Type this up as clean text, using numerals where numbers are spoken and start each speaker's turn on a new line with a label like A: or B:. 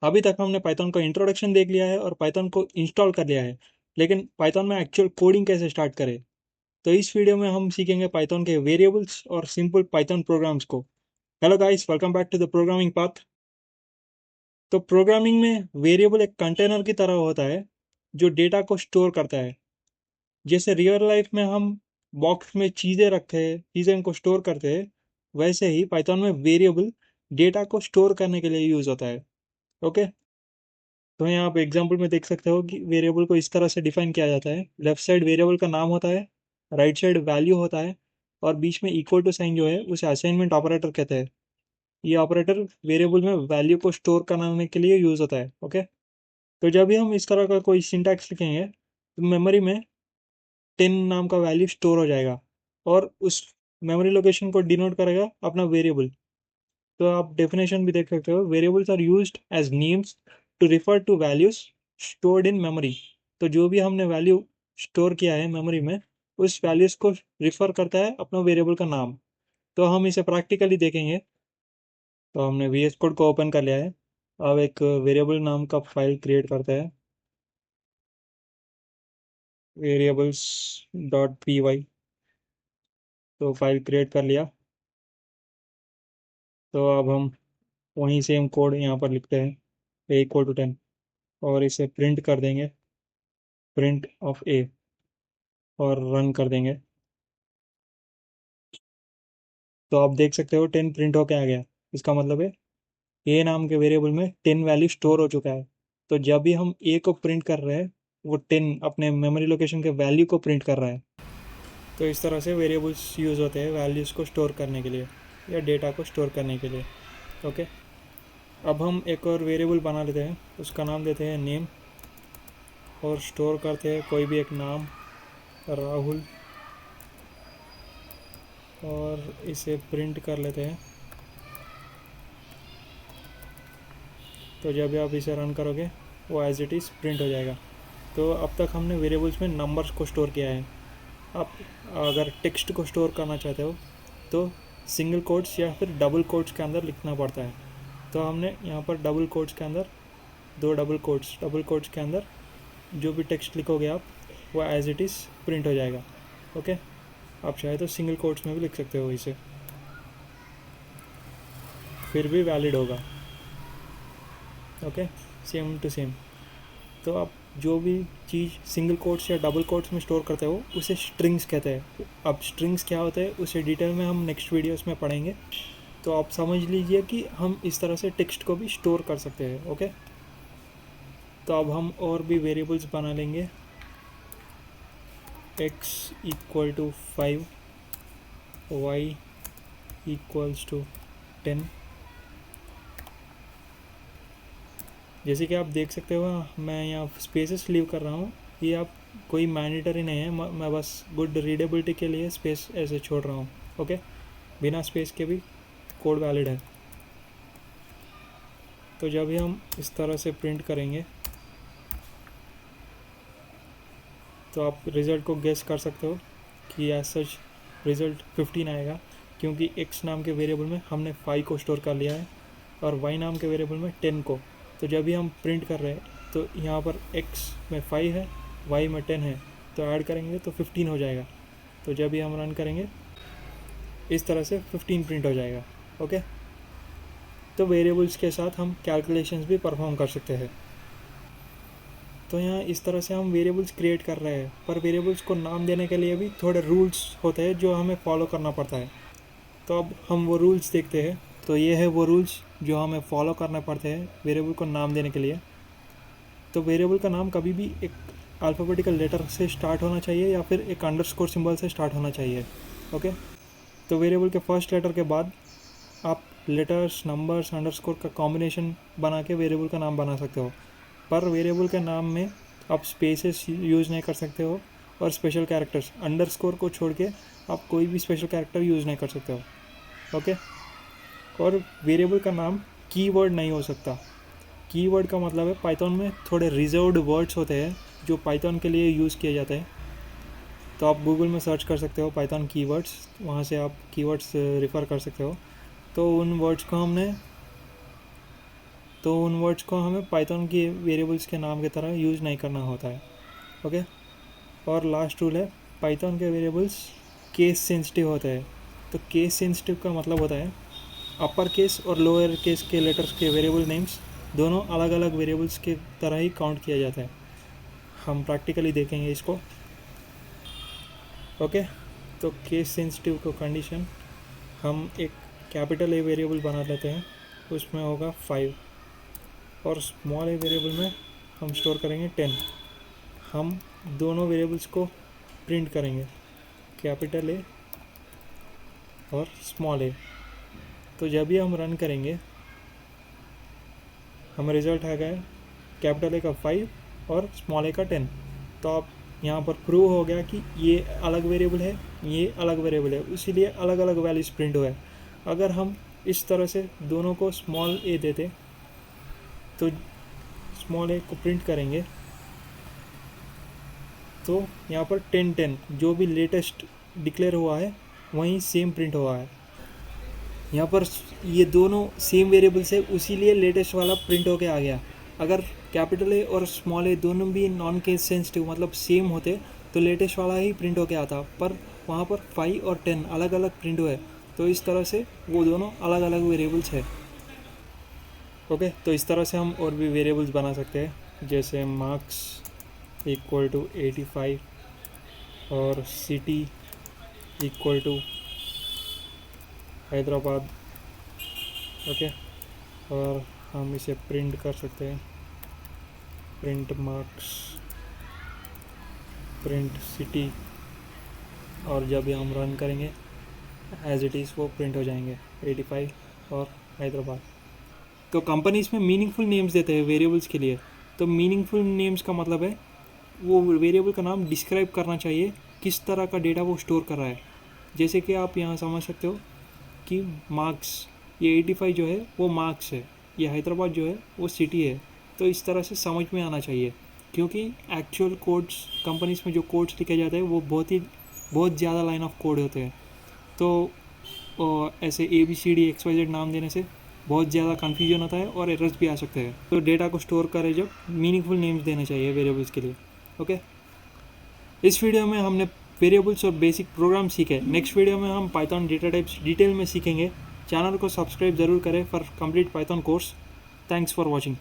A: अभी तक हमने पाइथन को इंट्रोडक्शन देख लिया है और पाइथन को इंस्टॉल कर लिया है, लेकिन पाइथन में एक्चुअल कोडिंग कैसे स्टार्ट करें। तो इस वीडियो में हम सीखेंगे पाइथन के वेरिएबल्स और सिंपल पाइथन प्रोग्राम्स को। Hello guys, welcome back to the programming path. तो प्रोग्रामिंग में वेरिएबल एक कंटेनर की तरह होता है जो डेटा को स्टोर करता है। जैसे रियल लाइफ में हम बॉक्स में चीज़ें रखते हैं, चीज़ें को स्टोर करते हैं, वैसे ही पाइथन में वेरिएबल डेटा को स्टोर करने के लिए यूज़ होता है। ओके, तो यहाँ आप एग्जाम्पल में देख सकते हो कि वेरिएबल को इस तरह से डिफाइन किया जाता है। लेफ्ट साइड वेरिएबल का नाम होता है, राइट साइड वैल्यू होता है, और बीच में इक्वल टू साइन जो है उसे असाइनमेंट ऑपरेटर कहते हैं। ये ऑपरेटर वेरिएबल में वैल्यू को स्टोर कराने के लिए यूज़ होता है। ओके, तो जब भी हम इस तरह का कोई सिंटैक्स लिखेंगे तो मेमोरी में 10 नाम का वैल्यू स्टोर हो जाएगा और उस मेमोरी लोकेशन को डिनोट करेगा अपना वेरिएबल। तो आप डेफिनेशन भी देख सकते हो, variables are used as names to refer to values stored in memory. तो जो भी हमने वैल्यू स्टोर किया है मेमोरी में, उस वैल्यूज को रिफर करता है अपना वेरिएबल का नाम। तो हम इसे प्रैक्टिकली देखेंगे। तो हमने VS कोड को ओपन कर लिया है। अब एक वेरिएबल नाम का फाइल क्रिएट करते हैं, वेरिएबल्स .py। तो फाइल क्रिएट कर लिया। तो अब हम वहीं सेम कोड यहाँ पर लिखते हैं, a इक्वल टू 10, और इसे प्रिंट कर देंगे, प्रिंट ऑफ a, और रन कर देंगे। तो आप देख सकते हो 10 प्रिंट होके आ गया। इसका मतलब है a नाम के वेरिएबल में 10 वैल्यू स्टोर हो चुका है। तो जब भी हम a को प्रिंट कर रहे हैं, वो 10 अपने मेमोरी लोकेशन के वैल्यू को प्रिंट कर रहा है। तो इस तरह से वेरिएबल्स यूज़ होते हैं वैल्यूज़ को स्टोर करने के लिए या डेटा को स्टोर करने के लिए। ओके, अब हम एक और वेरिएबल बना लेते हैं, उसका नाम देते हैं नेम, और स्टोर करते हैं कोई भी एक नाम, राहुल, और इसे प्रिंट कर लेते हैं। तो जब भी आप इसे रन करोगे वो एज इट इज़ प्रिंट हो जाएगा। तो अब तक हमने वेरिएबल्स में नंबर्स को स्टोर किया है। आप अगर टेक्स्ट को स्टोर करना चाहते हो तो सिंगल कोट्स या फिर डबल कोट्स के अंदर लिखना पड़ता है। तो हमने यहाँ पर डबल कोट्स के अंदर, दो डबल कोट्स के अंदर जो भी टेक्स्ट लिखोगे आप, वो एज इट इज़ प्रिंट हो जाएगा। ओके, आप चाहे तो सिंगल कोट्स में भी लिख सकते हो इसे, फिर भी वैलिड होगा। Okay, same to same. तो आप जो भी चीज़ सिंगल कोट्स या डबल कोट्स में स्टोर करते हो उसे स्ट्रिंग्स कहते हैं। अब स्ट्रिंग्स क्या होते हैं उसे डिटेल में हम नेक्स्ट वीडियोस में पढ़ेंगे। तो आप समझ लीजिए कि हम इस तरह से टेक्स्ट को भी स्टोर कर सकते हैं। ओके, तो अब हम और भी वेरिएबल्स बना लेंगे। x equal to 5, y equals to 10। जैसे कि आप देख सकते हो मैं यहाँ स्पेसेस लीव कर रहा हूँ, ये आप कोई मैंडेटरी नहीं है, मैं बस गुड रीडेबिलिटी के लिए स्पेस ऐसे छोड़ रहा हूँ। ओके, बिना स्पेस के भी कोड वैलिड है। तो जब भी हम इस तरह से प्रिंट करेंगे तो आप रिज़ल्ट को गेस कर सकते हो कि एज सच रिज़ल्ट 15 आएगा, क्योंकि x नाम के वेरिएबल में हमने 5 को स्टोर कर लिया है और y नाम के वेरिएबल में 10 को। तो जब भी हम प्रिंट कर रहे हैं तो यहाँ पर x में 5 है, y में 10 है, तो ऐड करेंगे तो 15 हो जाएगा। तो जब भी हम रन करेंगे इस तरह से 15 प्रिंट हो जाएगा। ओके, तो वेरिएबल्स के साथ हम कैलकुलेशंस भी परफॉर्म कर सकते हैं। तो यहाँ इस तरह से हम वेरिएबल्स क्रिएट कर रहे हैं, पर वेरिएबल्स को नाम देने के लिए भी थोड़े रूल्स होते हैं जो हमें फॉलो करना पड़ता है। तो अब हम वो रूल्स देखते हैं। तो ये है वो रूल्स जो हमें फॉलो करना पड़ते हैं वेरिएबल को नाम देने के लिए। तो वेरिएबल का नाम कभी भी एक अल्फ़ाबेटिकल लेटर से स्टार्ट होना चाहिए या फिर एक अंडरस्कोर सिंबल से स्टार्ट होना चाहिए। ओके, तो वेरिएबल के फर्स्ट लेटर के बाद आप लेटर्स, नंबर्स, अंडरस्कोर का कॉम्बिनेशन बना के वेरिएबल का नाम बना सकते हो। पर वेरिएबल के नाम में आप स्पेसेस यूज़ नहीं कर सकते हो, और स्पेशल कैरेक्टर्स, अंडरस्कोर को छोड़ के आप कोई भी स्पेशल कैरेक्टर यूज़ नहीं कर सकते हो। ओके, और वेरिएबल का नाम कीवर्ड नहीं हो सकता। कीवर्ड का मतलब है पाइथन में थोड़े रिजर्व्ड वर्ड्स होते हैं जो पाइथन के लिए यूज़ किए जाते हैं। तो आप गूगल में सर्च कर सकते हो पाइथन कीवर्ड्स, वहाँ से आप कीवर्ड्स रेफ़र कर सकते हो। तो उन वर्ड्स को हमने तो उन वर्ड्स को हमें पाइथन की वेरिएबल्स के नाम की तरह यूज़ नहीं करना होता है। ओके, और लास्ट रूल है, पाइथन के वेरिएबल्स केस सेंसिटिव होते हैं। तो केस सेंसिटिव का मतलब होता है अपर केस और लोअर केस के लेटर्स के वेरिएबल नेम्स दोनों अलग अलग वेरिएबल्स के तरह ही काउंट किया जाता है। हम प्रैक्टिकली देखेंगे इसको। ओके, तो केस सेंसिटिव को कंडीशन, हम एक कैपिटल ए वेरिएबल बना लेते हैं, उसमें होगा 5 और स्मॉल ए वेरिएबल में हम स्टोर करेंगे 10। हम दोनों वेरिएबल्स को प्रिंट करेंगे, कैपिटल ए और स्मॉल ए। तो जब भी हम रन करेंगे हमें रिज़ल्ट आ गया कैपिटल ए का 5 और स्मॉल ए का 10। तो आप यहाँ पर प्रूव हो गया कि ये अलग वेरिएबल है, ये अलग वेरिएबल है, इसीलिए अलग अलग वैल्यूज प्रिंट हुआ है। अगर हम इस तरह से दोनों को स्मॉल ए देते तो स्मॉल ए को प्रिंट करेंगे तो यहाँ पर 10 जो भी लेटेस्ट डिक्लेयर हुआ है वहीं सेम प्रिंट हुआ है। यहाँ पर ये दोनों सेम वेरिएबल्स है, उसीलिए लेटेस्ट वाला प्रिंट होके आ गया। अगर कैपिटल ए और स्मॉल ए दोनों भी नॉन केस सेंसिटिव मतलब सेम होते तो लेटेस्ट वाला ही प्रिंट होके आता, पर वहाँ पर 5 और 10 अलग अलग प्रिंट हुए। तो इस तरह से वो दोनों अलग अलग वेरिएबल्स है। ओके, तो इस तरह से हम और भी वेरिएबल्स बना सकते हैं, जैसे मार्क्स इक्वल टू 85 और city equal to Hyderabad. Okay, और हम इसे प्रिंट कर सकते हैं, प्रिंट मार्क्स, प्रिंट सिटी, और जब भी हम रन करेंगे एज इट इज़ वो प्रिंट हो जाएंगे 85 और हैदराबाद। तो कंपनीज में मीनिंगफुल नेम्स देते हैं वेरिएबल्स के लिए। तो मीनिंगफुल नेम्स का मतलब है वो वेरिएबल का नाम डिस्क्राइब करना चाहिए किस तरह का डेटा वो स्टोर कर रहा है। जैसे कि आप यहाँ समझ सकते हो कि मार्क्स, ये 85 जो है वो मार्क्स है, ये हैदराबाद जो है वो सिटी है। तो इस तरह से समझ में आना चाहिए, क्योंकि एक्चुअल कोड्स कंपनीज में जो कोड्स लिखे जाते हैं वो बहुत ज़्यादा लाइन ऑफ कोड होते हैं। तो ऐसे ABCD XYZ नाम देने से बहुत ज़्यादा कन्फ्यूजन होता है और एरर्स भी आ सकते हैं। तो डेटा को स्टोर करें जब मीनिंगफुल नेम्स देने चाहिए वेरिएबल्स के लिए। ओके, इस वीडियो में हमने वेरिएबल्स और बेसिक प्रोग्राम सीखे। नेक्स्ट वीडियो में हम पाइथन डेटा टाइप्स डिटेल में सीखेंगे। चैनल को सब्सक्राइब ज़रूर करें for complete Python course. Thanks for watching.